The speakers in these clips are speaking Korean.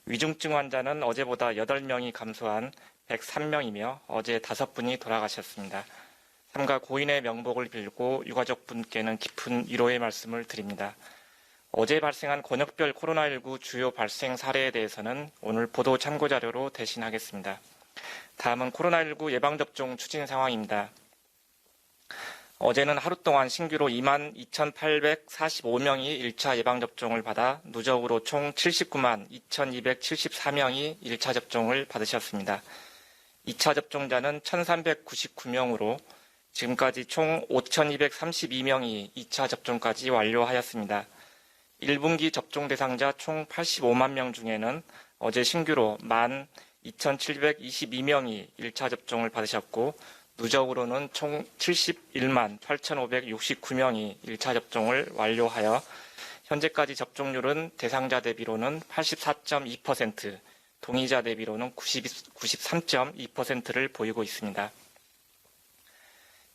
위중증 환자는 어제보다 8명이 감소한 103명이며 어제 5분이 돌아가셨습니다. 삼가 고인의 명복을 빌고 유가족분께는 깊은 위로의 말씀을 드립니다. 어제 발생한 권역별 코로나19 주요 발생 사례에 대해서는 오늘 보도 참고자료로 대신하겠습니다. 다음은 코로나19 예방접종 추진 상황입니다. 어제는 하루 동안 신규로 22,845명이 1차 예방접종을 받아 누적으로 총 79만 2,274명이 1차 접종을 받으셨습니다. 2차 접종자는 1,399명으로 지금까지 총 5,232명이 2차 접종까지 완료하였습니다. 1분기 접종 대상자 총 85만 명 중에는 어제 신규로 12,722명이 1차 접종을 받으셨고 누적으로는 총 71만 8,569명이 1차 접종을 완료하여 현재까지 접종률은 대상자 대비로는 84.2%, 동의자 대비로는 93.2%를 보이고 있습니다.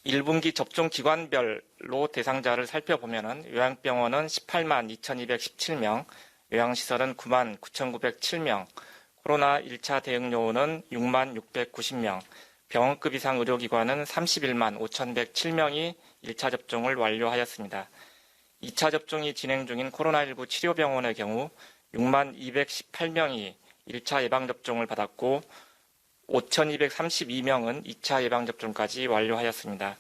1분기 접종 기관별로 대상자를 살펴보면 요양병원은 18만 2,217명, 요양시설은 9만 9,907명, 코로나 1차 대응요원은 6만 690명, 병원급 이상 의료기관은 31만 5,107명이 1차 접종을 완료하였습니다. 2차 접종이 진행 중인 코로나19 치료병원의 경우 6만 218명이 1차 예방접종을 받았고 5,232명은 2차 예방접종까지 완료하였습니다.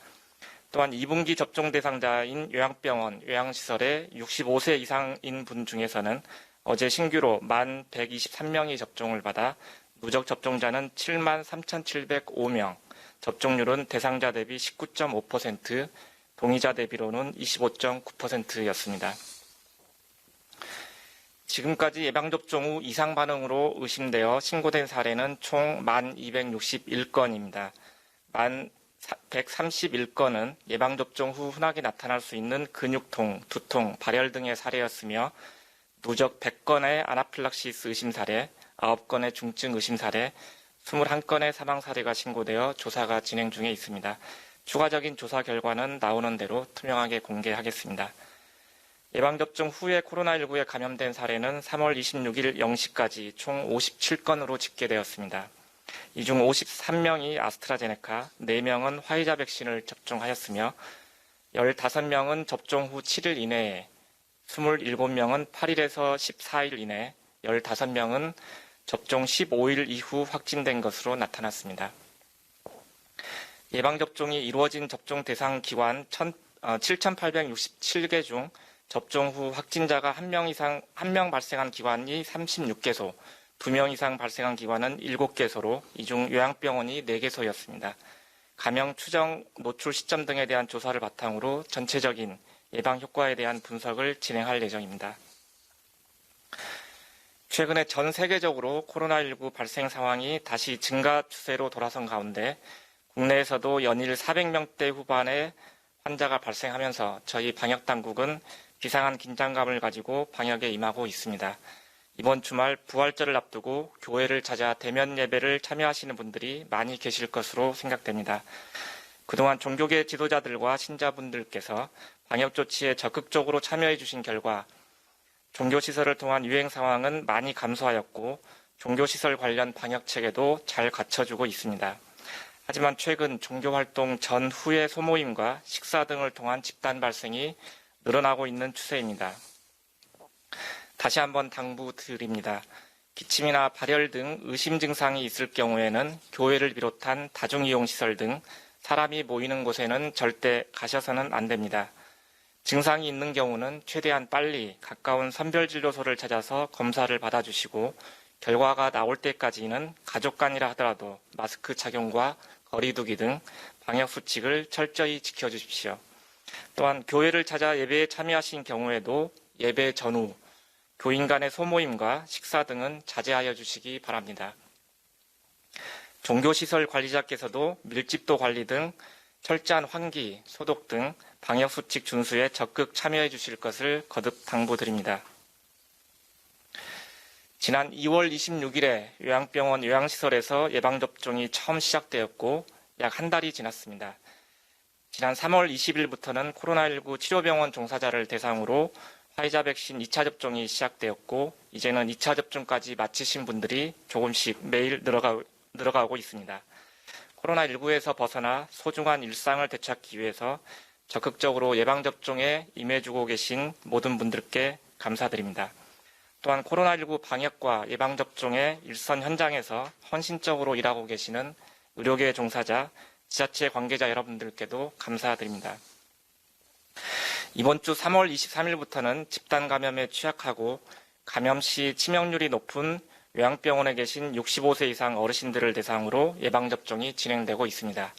또한 2분기 접종 대상자인 요양병원, 요양시설의 65세 이상인 분 중에서는 어제 신규로 1만 123명이 접종을 받아 누적 접종자는 7만 3,705명, 접종률은 대상자 대비 19.5%, 동의자 대비로는 25.9%였습니다. 지금까지 예방접종 후 이상 반응으로 의심되어 신고된 사례는 총 1,261건입니다. 1,131건은 예방접종 후 흔하게 나타날 수 있는 근육통, 두통, 발열 등의 사례였으며 누적 100건의 아나필락시스 의심 사례, 9건의 중증 의심 사례, 21건의 사망 사례가 신고되어 조사가 진행 중에 있습니다. 추가적인 조사 결과는 나오는 대로 투명하게 공개하겠습니다. 예방접종 후에 코로나19에 감염된 사례는 3월 26일 0시까지 총 57건으로 집계되었습니다. 이 중 53명이 아스트라제네카, 4명은 화이자 백신을 접종하였으며 15명은 접종 후 7일 이내에, 27명은 8일에서 14일 이내, 15명은 접종 15일 이후 확진된 것으로 나타났습니다. 예방접종이 이루어진 접종 대상 기관 7,867개 중 접종 후 확진자가 1명 발생한 기관이 36개소, 2명 이상 발생한 기관은 7개소로 이 중 요양병원이 4개소였습니다. 감염 추정, 노출 시점 등에 대한 조사를 바탕으로 전체적인 예방 효과에 대한 분석을 진행할 예정입니다. 최근에 전 세계적으로 코로나19 발생 상황이 다시 증가 추세로 돌아선 가운데 국내에서도 연일 400명대 후반의 환자가 발생하면서 저희 방역당국은 비상한 긴장감을 가지고 방역에 임하고 있습니다. 이번 주말 부활절을 앞두고 교회를 찾아 대면 예배를 참여하시는 분들이 많이 계실 것으로 생각됩니다. 그동안 종교계 지도자들과 신자분들께서 방역 조치에 적극적으로 참여해 주신 결과 종교시설을 통한 유행 상황은 많이 감소하였고 종교시설 관련 방역 체계도 잘 갖춰주고 있습니다. 하지만 최근 종교활동 전후의 소모임과 식사 등을 통한 집단 발생이 늘어나고 있는 추세입니다. 다시 한번 당부드립니다. 기침이나 발열 등 의심 증상이 있을 경우에는 교회를 비롯한 다중이용시설 등 사람이 모이는 곳에는 절대 가셔서는 안 됩니다. 증상이 있는 경우는 최대한 빨리 가까운 선별진료소를 찾아서 검사를 받아주시고 결과가 나올 때까지는 가족 간이라 하더라도 마스크 착용과 거리두기 등 방역수칙을 철저히 지켜주십시오. 또한 교회를 찾아 예배에 참여하신 경우에도 예배 전후 교인 간의 소모임과 식사 등은 자제하여 주시기 바랍니다. 종교시설 관리자께서도 밀집도 관리 등 철저한 환기, 소독 등 방역수칙 준수에 적극 참여해 주실 것을 거듭 당부드립니다. 지난 2월 26일에 요양병원 요양시설에서 예방접종이 처음 시작되었고 약 한 달이 지났습니다. 지난 3월 20일부터는 코로나19 치료병원 종사자를 대상으로 화이자 백신 2차 접종이 시작되었고 이제는 2차 접종까지 마치신 분들이 조금씩 매일 늘어가고 있습니다. 코로나19에서 벗어나 소중한 일상을 되찾기 위해서 적극적으로 예방접종에 임해주고 계신 모든 분들께 감사드립니다. 또한 코로나19 방역과 예방접종의 일선 현장에서 헌신적으로 일하고 계시는 의료계 종사자, 지자체 관계자 여러분들께도 감사드립니다. 이번 주 3월 23일부터는 집단 감염에 취약하고 감염 시 치명률이 높은 요양병원에 계신 65세 이상 어르신들을 대상으로 예방접종이 진행되고 있습니다.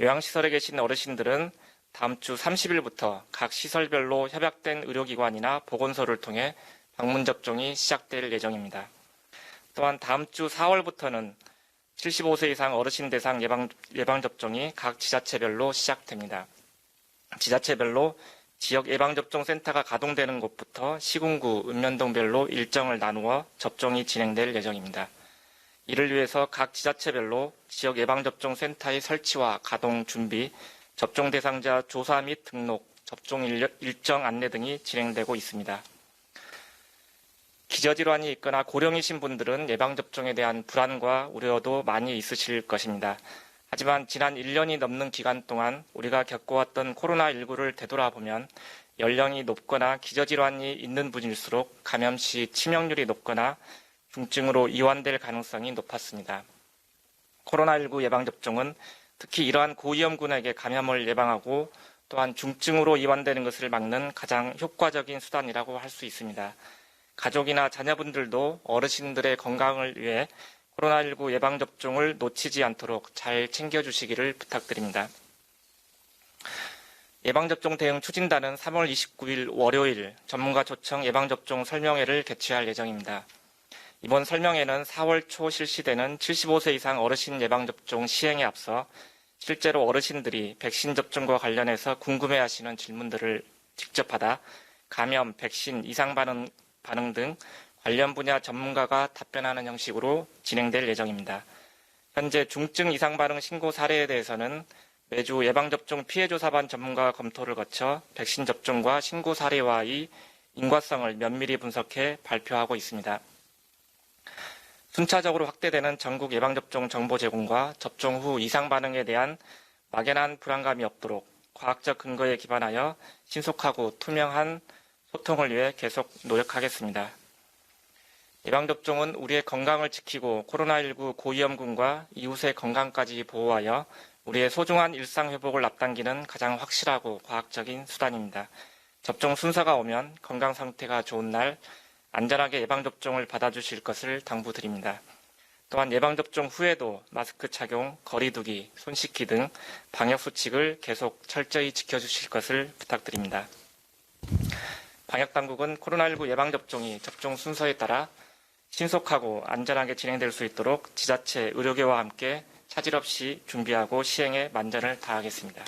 요양시설에 계신 어르신들은 다음 주 30일부터 각 시설별로 협약된 의료기관이나 보건소를 통해 방문 접종이 시작될 예정입니다. 또한 다음 주 4월부터는 75세 이상 어르신 대상 예방접종이 각 지자체별로 시작됩니다. 지자체별로 지역 예방접종센터가 가동되는 곳부터 시군구, 읍면동별로 일정을 나누어 접종이 진행될 예정입니다. 이를 위해서 각 지자체별로 지역 예방접종센터의 설치와 가동 준비, 접종 대상자 조사 및 등록, 접종 일정 안내 등이 진행되고 있습니다. 기저질환이 있거나 고령이신 분들은 예방접종에 대한 불안과 우려도 많이 있으실 것입니다. 하지만 지난 1년이 넘는 기간 동안 우리가 겪어왔던 코로나19를 되돌아보면 연령이 높거나 기저질환이 있는 분일수록 감염 시 치명률이 높거나 중증으로 이완될 가능성이 높았습니다. 코로나19 예방접종은 특히 이러한 고위험군에게 감염을 예방하고 또한 중증으로 이완되는 것을 막는 가장 효과적인 수단이라고 할 수 있습니다. 가족이나 자녀분들도 어르신들의 건강을 위해 코로나19 예방접종을 놓치지 않도록 잘 챙겨주시기를 부탁드립니다. 예방접종 대응 추진단은 3월 29일 월요일 전문가 초청 예방접종 설명회를 개최할 예정입니다. 이번 설명회는 4월 초 실시되는 75세 이상 어르신 예방접종 시행에 앞서 실제로 어르신들이 백신 접종과 관련해서 궁금해하시는 질문들을 직접 받아 감염, 백신, 이상 반응 등 관련 분야 전문가가 답변하는 형식으로 진행될 예정입니다. 현재 중증 이상 반응 신고 사례에 대해서는 매주 예방접종 피해조사반 전문가가 검토를 거쳐 백신 접종과 신고 사례와의 인과성을 면밀히 분석해 발표하고 있습니다. 순차적으로 확대되는 전국 예방접종 정보 제공과 접종 후 이상 반응에 대한 막연한 불안감이 없도록 과학적 근거에 기반하여 신속하고 투명한 소통을 위해 계속 노력하겠습니다. 예방접종은 우리의 건강을 지키고 코로나19 고위험군과 이웃의 건강까지 보호하여 우리의 소중한 일상 회복을 앞당기는 가장 확실하고 과학적인 수단입니다. 접종 순서가 오면 건강 상태가 좋은 날 안전하게 예방접종을 받아주실 것을 당부드립니다. 또한 예방접종 후에도 마스크 착용, 거리 두기, 손 씻기 등 방역수칙을 계속 철저히 지켜주실 것을 부탁드립니다. 방역당국은 코로나19 예방접종이 접종 순서에 따라 신속하고 안전하게 진행될 수 있도록 지자체 의료계와 함께 차질 없이 준비하고 시행에 만전을 다하겠습니다.